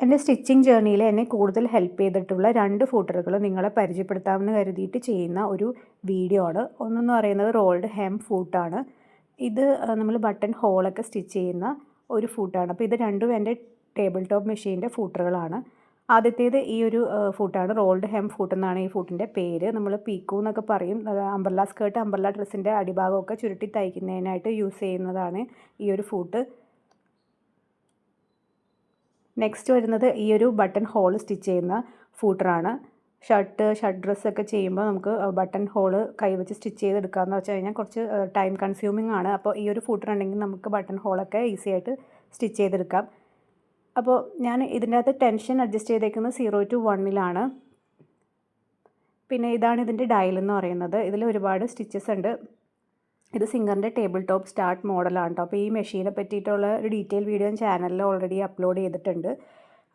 എൻ്റെ സ്റ്റിച്ചിങ് ജേർണിയിൽ എന്നെ കൂടുതൽ ഹെൽപ്പ് ചെയ്തിട്ടുള്ള 2 ഫൂട്ടറുകൾ നിങ്ങളെ പരിചയപ്പെടുത്താമെന്ന് കരുതിയിട്ട് ചെയ്യുന്ന ഒരു വീഡിയോ ആണ്. ഒന്നെന്ന് പറയുന്നത് റോൾഡ് ഹെം ഫൂട്ടാണ്. ഇത് നമ്മൾ ബട്ടൺ ഹോളൊക്കെ സ്റ്റിച്ച് ചെയ്യുന്ന ഒരു ഫൂട്ടാണ്. അപ്പോൾ ഇത് രണ്ടും എൻ്റെ ടേബിൾ ടോപ്പ് മെഷീൻ്റെ ഫൂട്ടറുകളാണ്. ആദ്യത്തേത് ഈ ഒരു ഫൂട്ടാണ്. റോൾഡ് ഹെം ഫൂട്ട് എന്നാണ് ഈ ഫൂട്ടിൻ്റെ പേര്. നമ്മൾ പീക്കു എന്നൊക്കെ പറയും. അംബ്രല്ല സ്കേർട്ട്, അംബ്രല്ല ഡ്രസ്സിൻ്റെ അടിഭാഗമൊക്കെ ചുരുട്ടി തയ്ക്കുന്നതിനായിട്ട് യൂസ് ചെയ്യുന്നതാണ് ഈ ഒരു ഫൂട്ട്. നെക്സ്റ്റ് വരുന്നത് ഈ ഒരു ബട്ടൺ ഹോൾ സ്റ്റിച്ച് ചെയ്യുന്ന ഫൂട്ടറാണ്. ഷർട്ട് ഡ്രസ്സൊക്കെ ചെയ്യുമ്പോൾ നമുക്ക് ബട്ടൺ ഹോൾ കൈവച്ച് സ്റ്റിച്ച് ചെയ്തെടുക്കാമെന്ന് വെച്ച് കഴിഞ്ഞാൽ കുറച്ച് ടൈം കൺസ്യൂമിംഗ് ആണ്. അപ്പോൾ ഈ ഒരു ഫൂട്ടർ ഉണ്ടെങ്കിൽ നമുക്ക് ബട്ടൺ ഹോളൊക്കെ ഈസി ആയിട്ട് സ്റ്റിച്ച് ചെയ്തെടുക്കാം. അപ്പോൾ ഞാൻ ഇതിൻ്റെ അകത്ത് ടെൻഷൻ അഡ്ജസ്റ്റ് ചെയ്തേക്കുന്നത് 0 to 1 പിന്നെ ഇതാണ് ഇതിൻ്റെ ഡയൽ എന്ന് പറയുന്നത്. ഇതിൽ ഒരുപാട് സ്റ്റിച്ചസ് ഉണ്ട്. ഇത് സിംഗറിൻ്റെ ടേബിൾ ടോപ്പ് സ്റ്റാർട്ട് മോഡലാണ് കേട്ടോ. അപ്പോൾ ഈ മെഷീനെ പറ്റിയിട്ടുള്ള ഒരു ഡീറ്റെയിൽ വീഡിയോ ഞാൻ ചാനലിൽ ഓൾറെഡി അപ്ലോഡ് ചെയ്തിട്ടുണ്ട്.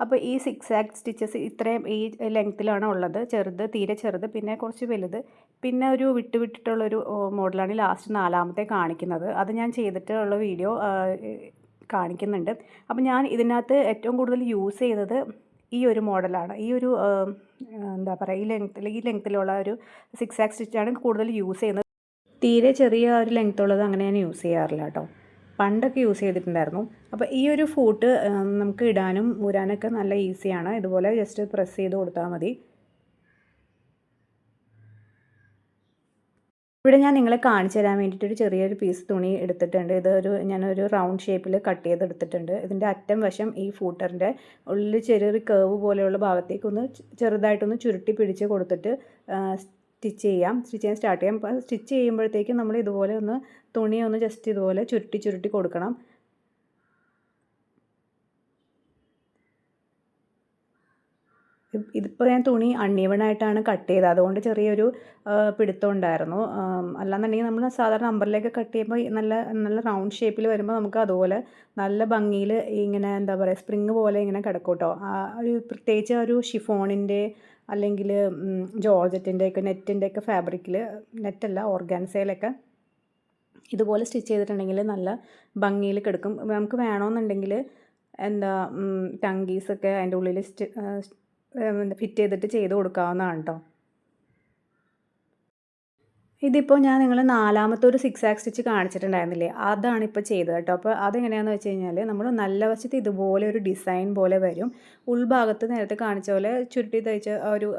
അപ്പോൾ ഈ 6 സ്റ്റിച്ചസ് ഇത്രയും ഈ ലെങ്ത്തിലാണ് ഉള്ളത്. ചെറുത്, തീരെ ചെറുത്, പിന്നെ കുറച്ച് വലുത്, പിന്നെ ഒരു വിട്ടിട്ടുള്ളൊരു മോഡലാണ് ലാസ്റ്റ് 4ാമത്തെ കാണിക്കുന്നത്. അത് ഞാൻ ചെയ്തിട്ടുള്ള വീഡിയോ കാണിക്കുന്നുണ്ട്. അപ്പോൾ ഞാൻ ഇതിനകത്ത് ഏറ്റവും കൂടുതൽ യൂസ് ചെയ്തത് ഈ ഒരു മോഡലാണ്. ഈ ഒരു എന്താ പറയുക, ഈ ലെങ്ത്തിലുള്ള ഒരു 6 സ്റ്റിച്ചാണ് കൂടുതൽ യൂസ് ചെയ്യുന്നത്. തീരെ ചെറിയ ഒരു ലെങ്ത്തുള്ളത് അങ്ങനെ ഞാൻ യൂസ് ചെയ്യാറില്ല കേട്ടോ. പണ്ടൊക്കെ യൂസ് ചെയ്തിട്ടുണ്ടായിരുന്നു. അപ്പോൾ ഈ ഒരു ഫൂട്ട് നമുക്ക് ഇടാനും ഊരാനൊക്കെ നല്ല ഈസിയാണ്. ഇതുപോലെ ജസ്റ്റ് പ്രസ് ചെയ്ത് കൊടുത്താൽ മതി. ഇവിടെ ഞാൻ നിങ്ങളെ കാണിച്ചു തരാൻ വേണ്ടിയിട്ടൊരു ചെറിയൊരു പീസ് തുണി എടുത്തിട്ടുണ്ട്. ഞാനൊരു റൗണ്ട് ഷേപ്പിൽ കട്ട് ചെയ്തെടുത്തിട്ടുണ്ട്. ഇതിൻ്റെ അറ്റം വശം ഈ ഫൂട്ടറിൻ്റെ ഉള്ളിൽ ചെറിയൊരു കേവ് പോലെയുള്ള ഭാഗത്തേക്കൊന്ന് ചെറുതായിട്ടൊന്ന് ചുരുട്ടി പിടിച്ച് കൊടുത്തിട്ട് സ്റ്റിച്ച് ചെയ്യാൻ സ്റ്റാർട്ട് ചെയ്യാം. അപ്പോൾ സ്റ്റിച്ച് ചെയ്യുമ്പോഴത്തേക്കും നമ്മൾ ഇതുപോലെ ഒന്ന് തുണി ഒന്ന് ജസ്റ്റ് ഇതുപോലെ ചുരുട്ടി കൊടുക്കണം. ഇതിപ്പോൾ ഞാൻ തുണി അൺഈവണായിട്ടാണ് കട്ട് ചെയ്തത്. അതുകൊണ്ട് ചെറിയൊരു പിടുത്തം ഉണ്ടായിരുന്നു. അല്ലാന്നുണ്ടെങ്കിൽ നമ്മൾ സാധാരണ അമ്പറിലേക്ക് കട്ട് ചെയ്യുമ്പോൾ നല്ല റൗണ്ട് ഷേപ്പിൽ വരുമ്പോൾ നമുക്ക് അതുപോലെ നല്ല ഭംഗിയിൽ ഇങ്ങനെ എന്താ പറയുക, സ്പ്രിങ് പോലെ ഇങ്ങനെ കിടക്കും കേട്ടോ. ഒരു പ്രത്യേകിച്ച് ഒരു ഷിഫോണിൻ്റെ അല്ലെങ്കിൽ ജോർജറ്റിൻ്റെയൊക്കെ നെറ്റിൻ്റെയൊക്കെ ഫാബ്രിക്കിൽ, നെറ്റല്ല ഓർഗാൻസയിലൊക്കെ ഇതുപോലെ സ്റ്റിച്ച് ചെയ്തിട്ടുണ്ടെങ്കിൽ നല്ല ഭംഗിയിൽ കിടക്കും. നമുക്ക് വേണമെന്നുണ്ടെങ്കിൽ ടങ്കീസൊക്കെ അതിൻ്റെ ഉള്ളിൽ ഫിറ്റ് ചെയ്തിട്ട് ചെയ്ത് കൊടുക്കാവുന്നതാണ് കേട്ടോ. ഇതിപ്പോൾ ഞാൻ നിങ്ങൾ 4ാമത്തെ ഒരു 6 സ്റ്റിച്ച് കാണിച്ചിട്ടുണ്ടായിരുന്നില്ലേ, അതാണ് ഇപ്പോൾ ചെയ്തത് കേട്ടോ. അപ്പോൾ അതെങ്ങനെയാണെന്ന് വെച്ച് കഴിഞ്ഞാൽ നമ്മൾ നല്ല വശത്ത് ഇതുപോലെ ഒരു ഡിസൈൻ പോലെ വരും. ഉൾഭാഗത്ത് നേരത്തെ കാണിച്ച പോലെ ചുരുട്ടി തയ്ച്ച ഒരു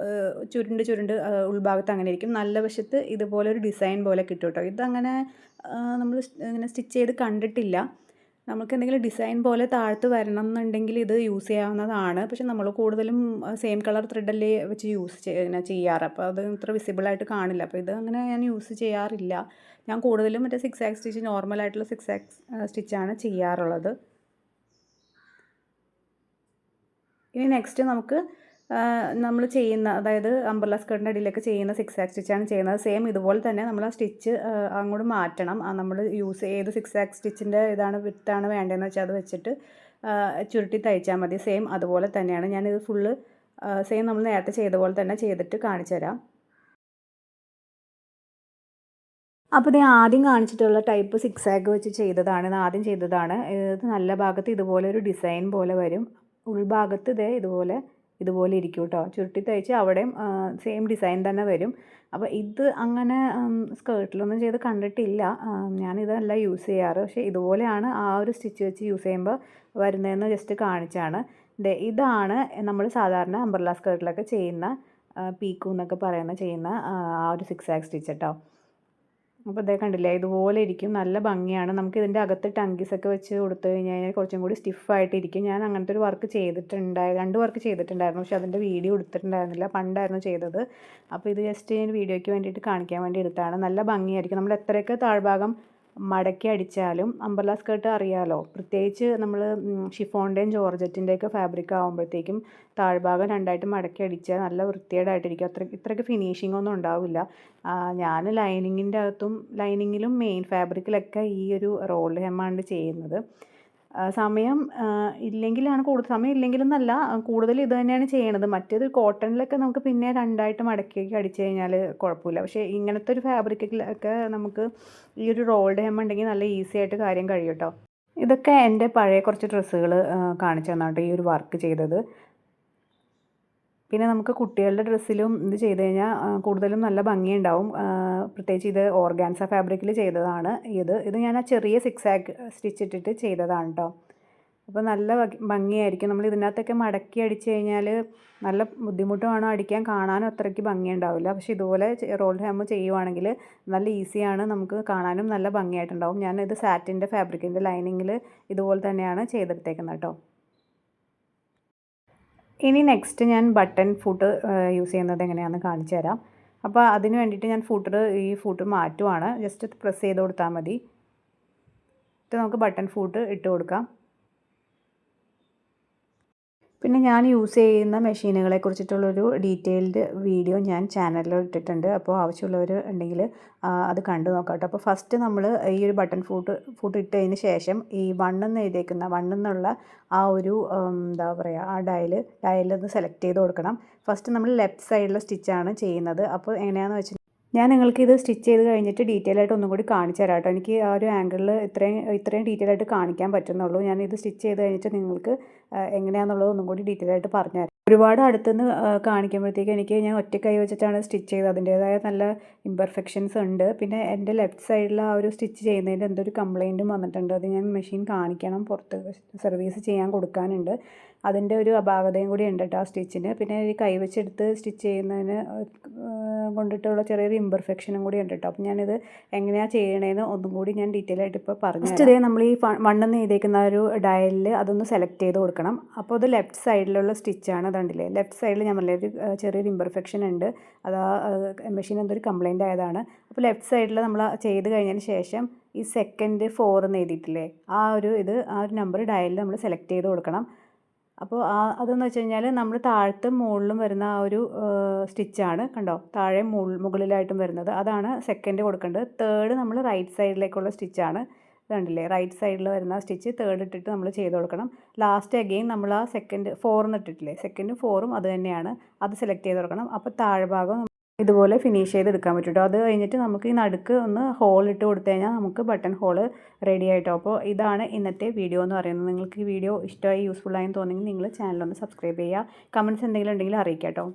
ചുരുണ്ട് ഉൾഭാഗത്ത് അങ്ങനെ ഇരിക്കും. നല്ല വശത്ത് ഇതുപോലെ ഒരു ഡിസൈൻ പോലെ കിട്ടും കേട്ടോ. ഇതങ്ങനെ നമ്മൾ ഇങ്ങനെ സ്റ്റിച്ച് ചെയ്ത് കണ്ടിട്ടില്ല. നമുക്ക് എന്തെങ്കിലും ഡിസൈൻ പോലെ താഴത്ത് വരണം എന്നുണ്ടെങ്കിൽ ഇത് യൂസ് ചെയ്യാവുന്നതാണ്. പക്ഷെ നമ്മൾ കൂടുതലും സെയിം കളർ ത്രെഡല്ലേ വെച്ച് ചെയ്യാറ്. അപ്പോൾ അത് ഇത്ര വിസിബിളായിട്ട് കാണില്ല. അപ്പോൾ ഇത് അങ്ങനെ ഞാൻ യൂസ് ചെയ്യാറില്ല. ഞാൻ കൂടുതലും മറ്റേ 6 സ്റ്റിച്ച്, നോർമലായിട്ടുള്ള 6 സ്റ്റിച്ചാണ് ചെയ്യാറുള്ളത്. ഇനി നെക്സ്റ്റ് നമുക്ക് നമ്മൾ ചെയ്യുന്ന, അതായത് അംബ്രല്ല സ്കേർട്ടിൻ്റെ അടിയിലൊക്കെ ചെയ്യുന്ന 6 സ്റ്റിച്ചാണ് ചെയ്യുന്നത്. സെയിം ഇതുപോലെ തന്നെ നമ്മൾ ആ സ്റ്റിച്ച് അങ്ങോട്ട് മാറ്റണം. നമ്മൾ ഏത് 6 സ്റ്റിച്ചിൻ്റെ വിത്താണ് വേണ്ടതെന്ന് വെച്ചാൽ അത് വെച്ചിട്ട് ചുരുട്ടി തയ്ച്ചാൽ മതി. സെയിം അതുപോലെ തന്നെയാണ്. ഞാനിത് ഫുള്ള് സെയിം നമ്മൾ നേരത്തെ ചെയ്ത പോലെ തന്നെ ചെയ്തിട്ട് കാണിച്ചു തരാം. അപ്പോൾ ഇത് ആദ്യം കാണിച്ചിട്ടുള്ള ടൈപ്പ് 6 വെച്ച് ചെയ്തതാണ്. ഇത് ആദ്യം ചെയ്തതാണ്. ഇത് നല്ല ഭാഗത്ത് ഇതുപോലെ ഒരു ഡിസൈൻ പോലെ വരും. ഉൾഭാഗത്ത് ഇതുപോലെ ഇരിക്കും കേട്ടോ. ചുരുട്ടി തയ്ച്ച് അവിടെയും സെയിം ഡിസൈൻ തന്നെ വരും. അപ്പോൾ ഇത് അങ്ങനെ സ്കേർട്ടിലൊന്നും ചെയ്ത് കണ്ടിട്ടില്ല. ഞാനിതല്ല യൂസ് ചെയ്യാറ്. പക്ഷേ ഇതുപോലെയാണ് ആ ഒരു സ്റ്റിച്ച് വെച്ച് യൂസ് ചെയ്യുമ്പോൾ വരുന്നതെന്ന് ജസ്റ്റ് കാണിച്ചാണ്. ഇതാണ് നമ്മൾ സാധാരണ അംബ്രല്ല സ്കേർട്ടിലൊക്കെ ചെയ്യുന്ന പീക്കു എന്നൊക്കെ ചെയ്യുന്ന ആ ഒരു 6 സ്റ്റിച്ച് കേട്ടോ. അപ്പോൾ ഇതേ കണ്ടില്ലേ, ഇതുപോലെ ഇരിക്കും. നല്ല ഭംഗിയാണ്. നമുക്ക് ഇതിൻ്റെ അകത്ത് ടങ്കീസൊക്കെ വെച്ച് കൊടുത്തു കഴിഞ്ഞാൽ കുറച്ചും കൂടി സ്റ്റിഫായിട്ടിരിക്കും. ഞാൻ അങ്ങനത്തെ ഒരു വർക്ക് 2 വർക്ക് ചെയ്തിട്ടുണ്ടായിരുന്നു. പക്ഷേ അതിൻ്റെ വീഡിയോ എടുത്തിട്ടുണ്ടായിരുന്നില്ല. പണ്ടായിരുന്നു ചെയ്തത്. അപ്പോൾ ഇത് ജസ്റ്റ് ഞാൻ വീഡിയോയ്ക്ക് വേണ്ടിയിട്ട് കാണിക്കാൻ വേണ്ടി എടുത്തതാണ്. നല്ല ഭംഗിയായിരിക്കും. നമ്മൾ എത്രയൊക്കെ താഴ്ഭാഗം മടക്കി അടിച്ചാലും അംബ്രല്ല സ്കേർട്ട് അറിയാമല്ലോ, പ്രത്യേകിച്ച് നമ്മൾ ഷിഫോണിൻ്റെയും ജോർജറ്റിൻ്റെയൊക്കെ ഫാബ്രിക് ആകുമ്പോഴത്തേക്കും താഴ്ഭാഗം 2ആയിട്ട് മടക്കി അടിച്ചാൽ നല്ല വൃത്തികേടായിട്ടിരിക്കും. ഇത്രയ്ക്ക് ഫിനിഷിംഗ് ഒന്നും ഉണ്ടാവില്ല. ഞാൻ ലൈനിങ്ങിലും മെയിൻ ഫാബ്രിക്കിലൊക്കെ ഈ ഒരു റോൾഡ് ഹെമ്മാണ് ചെയ്യുന്നത്. സമയം ഇല്ലെങ്കിലെന്നല്ല, കൂടുതൽ ഇത് തന്നെയാണ് ചെയ്യണത്. മറ്റേത് കോട്ടണിലൊക്കെ നമുക്ക് പിന്നെ 2ആയിട്ട് മടക്കിയൊക്കെ അടിച്ചു കഴിഞ്ഞാൽ കുഴപ്പമില്ല. പക്ഷേ ഇങ്ങനത്തെ ഒരു ഫാബ്രിക്കിലൊക്കെ നമുക്ക് ഈ ഒരു റോൾഡ് ഹെം ഉണ്ടെങ്കിൽ നല്ല ഈസി ആയിട്ട് കാര്യം കഴിയും കേട്ടോ. ഇതൊക്കെ എൻ്റെ പഴയ കുറച്ച് ഡ്രസ്സുകൾ കാണിച്ചു തന്നാട്ടോ ഈ ഒരു വർക്ക് ചെയ്തത്. പിന്നെ നമുക്ക് കുട്ടികളുടെ ഡ്രസ്സിലും ഇത് ചെയ്ത് കഴിഞ്ഞാൽ കൂടുതലും നല്ല ഭംഗിയുണ്ടാവും. പ്രത്യേകിച്ച് ഇത് ഓർഗാൻസ ഫാബ്രിക്കിൽ ചെയ്തതാണ്. ഇത് ഞാൻ ആ ചെറിയ സിക്സാഗ് സ്റ്റിച്ച് ഇട്ടിട്ട് ചെയ്തതാണ് കേട്ടോ. അപ്പോൾ നല്ല ഭംഗിയായിരിക്കും. നമ്മൾ ഇതിനകത്തൊക്കെ മടക്കി അടിച്ച് കഴിഞ്ഞാൽ നല്ല ബുദ്ധിമുട്ടുമാണ് അടിക്കാൻ, കാണാനും അത്രയ്ക്ക് ഭംഗിയുണ്ടാവില്ല. പക്ഷേ ഇതുപോലെ റോൾ ഹാം ചെയ്യുവാണെങ്കിൽ നല്ല ഈസിയാണ്, നമുക്ക് കാണാനും നല്ല ഭംഗിയായിട്ടുണ്ടാവും. ഞാനിത് സാറ്റിൻ്റെ ഫാബ്രിക്കിൻ്റെ ലൈനിങ്ങിൽ ഇതുപോലെ തന്നെയാണ് ചെയ്തെടുത്തേക്കുന്നത് കേട്ടോ. ഇനി നെക്സ്റ്റ് ഞാൻ ബട്ടൺ ഫൂട്ട് യൂസ് ചെയ്യുന്നത് എങ്ങനെയാണെന്ന് കാണിച്ചു തരാം. അപ്പോൾ അതിന് വേണ്ടിയിട്ട് ഞാൻ ഈ ഫൂട്ട് മാറ്റുവാണ്. ജസ്റ്റ് പ്രസ് ചെയ്ത് കൊടുത്താൽ മതി. എന്നിട്ട് നമുക്ക് ബട്ടൺ ഫൂട്ട് ഇട്ട് കൊടുക്കാം. പിന്നെ ഞാൻ യൂസ് ചെയ്യുന്ന മെഷീനുകളെ കുറിച്ചിട്ടുള്ളൊരു ഡീറ്റെയിൽഡ് വീഡിയോ ഞാൻ ചാനലിൽ ഇട്ടിട്ടുണ്ട്. അപ്പോൾ ആവശ്യമുള്ളവർ ഉണ്ടെങ്കിൽ അത് കണ്ടു നോക്കാം കേട്ടോ. അപ്പോൾ ഫസ്റ്റ് നമ്മൾ ഈ ഒരു ബട്ടൺ ഫൂട്ട് ഇട്ടതിന് ശേഷം ഈ 1 എന്ന് എഴുതിയേക്കുന്ന 1 എന്നുള്ള ആ ഒരു എന്താ പറയുക, ആ ഡയലൊന്ന് സെലക്ട് ചെയ്ത് കൊടുക്കണം. ഫസ്റ്റ് നമ്മൾ ലെഫ്റ്റ് സൈഡിലെ സ്റ്റിച്ചാണ് ചെയ്യുന്നത്. അപ്പോൾ എങ്ങനെയാണെന്ന് വെച്ചാൽ ഞാൻ നിങ്ങൾക്ക് ഇത് സ്റ്റിച്ച് ചെയ്ത് കഴിഞ്ഞിട്ട് ഡീറ്റെയിൽ ആയിട്ട് ഒന്നും കൂടി കാണിച്ചു തരാം കേട്ടോ. എനിക്ക് ആ ഒരു ആംഗിളിൽ ഇത്രയും ഡീറ്റെയിൽ ആയിട്ട് കാണിക്കാൻ പറ്റുന്നുള്ളൂ. ഞാനിത് സ്റ്റിച്ച് ചെയ്ത് കഴിഞ്ഞിട്ട് നിങ്ങൾക്ക് എങ്ങനെയാണെന്നുള്ളത് ഒന്നും കൂടി ഡീറ്റെയിൽ ആയിട്ട് പറഞ്ഞുതരാം. ഒരുപാട് അടുത്തുനിന്ന് കാണിക്കുമ്പോഴത്തേക്ക് ഞാൻ ഒറ്റ കൈ വെച്ചിട്ടാണ് സ്റ്റിച്ച് ചെയ്തത്. അതിൻ്റേതായ നല്ല ഇംപെർഫെക്ഷൻസ് ഉണ്ട്. പിന്നെ എൻ്റെ ലെഫ്റ്റ് സൈഡിൽ ആ ഒരു സ്റ്റിച്ച് ചെയ്യുന്നതിൻ്റെ എന്തൊരു കംപ്ലയിൻറ്റും വന്നിട്ടുണ്ട്. അത് ഞാൻ മെഷീൻ കാണിക്കണം, പുറത്ത് സർവീസ് ചെയ്യാൻ കൊടുക്കാനുണ്ട്. അതിൻ്റെ ഒരു അപാകതയും കൂടി ഉണ്ട് കേട്ടോ ആ സ്റ്റിച്ചിന്. പിന്നെ ഈ കൈ വെച്ചെടുത്ത് സ്റ്റിച്ച് ചെയ്യുന്നതിന് കൊണ്ടിട്ടുള്ള ചെറിയൊരു ഇംപെർഫെക്ഷനും കൂടി ഉണ്ട് കേട്ടോ. അപ്പോൾ ഞാനിത് എങ്ങനെയാണ് ചെയ്യണതെന്ന് ഒന്നും കൂടി ഞാൻ ഡീറ്റെയിൽ ആയിട്ട് ഇപ്പോൾ പറഞ്ഞു. ഫസ്റ്റ് ഇതേ നമ്മൾ ഈ 1 എന്ന് എഴുതിയിരിക്കുന്ന ഒരു ഡയലിൽ അതൊന്ന് സെലക്ട് ചെയ്ത് കൊടുക്കണം. അപ്പോൾ അത് ലെഫ്റ്റ് സൈഡിലുള്ള സ്റ്റിച്ചാണ്. അതുകൊണ്ടില്ലേ, ലെഫ്റ്റ് സൈഡിൽ ഞാൻ പറഞ്ഞ ഒരു ചെറിയൊരു ഇംപെർഫെക്ഷൻ ഉണ്ട്. അത് മെഷീൻ എന്തൊരു കംപ്ലയിൻ്റ് ആയതാണ്. അപ്പോൾ ലെഫ്റ്റ് സൈഡിൽ നമ്മൾ ചെയ്ത് കഴിഞ്ഞതിന് ശേഷം ഈ 2nd 4 എന്ന് എഴുതിയിട്ടില്ലേ, ആ ഒരു നമ്പർ ഡയലിൽ നമ്മൾ സെലക്ട് ചെയ്ത് കൊടുക്കണം. അപ്പോൾ അതെന്ന് വെച്ച് കഴിഞ്ഞാൽ നമ്മൾ താഴത്തും മുകളിലും വരുന്ന ആ ഒരു സ്റ്റിച്ചാണ് കണ്ടോ, താഴെ മുകളിലായിട്ടും വരുന്നത്, അതാണ് 2nd കൊടുക്കേണ്ടത്. 3rd നമ്മൾ റൈറ്റ് സൈഡിലേക്കുള്ള സ്റ്റിച്ചാണ്. ഇത് കണ്ടില്ലേ, റൈറ്റ് സൈഡിൽ വരുന്ന സ്റ്റിച്ച് 3rd ഇട്ടിട്ട് നമ്മൾ ചെയ്ത് കൊടുക്കണം. ലാസ്റ്റ് അഗെയിൻ നമ്മൾ ആ 2nd 4 എന്ന് ഇട്ടിട്ടില്ലേ, 2nd 4ഉം അത് തന്നെയാണ്, അത് സെലക്ട് ചെയ്ത് കൊടുക്കണം. അപ്പോൾ താഴെ ഭാഗം ഇതുപോലെ ഫിനിഷ് ചെയ്തെടുക്കാൻ പറ്റും കേട്ടോ. അത് കഴിഞ്ഞിട്ട് നമുക്ക് ഈ നടുക്ക് ഒന്ന് ഹോൾ ഇട്ട് കൊടുത്തു കഴിഞ്ഞാൽ നമുക്ക് ബട്ടൺ ഹോൾ റെഡി ആയിട്ടോ. അപ്പോൾ ഇതാണ് ഇന്നത്തെ വീഡിയോ എന്ന് പറയുന്നത്. നിങ്ങൾക്ക് ഈ വീഡിയോ ഇഷ്ടമായി യൂസ്ഫുൾ ആയെന്ന് തോന്നുമെങ്കിൽ നിങ്ങൾ ചാനലൊന്ന് സബ്സ്ക്രൈബ് ചെയ്യുക. കമൻറ്റ്സ് എന്തെങ്കിലും ഉണ്ടെങ്കിൽ അറിയിക്കാം കേട്ടോ.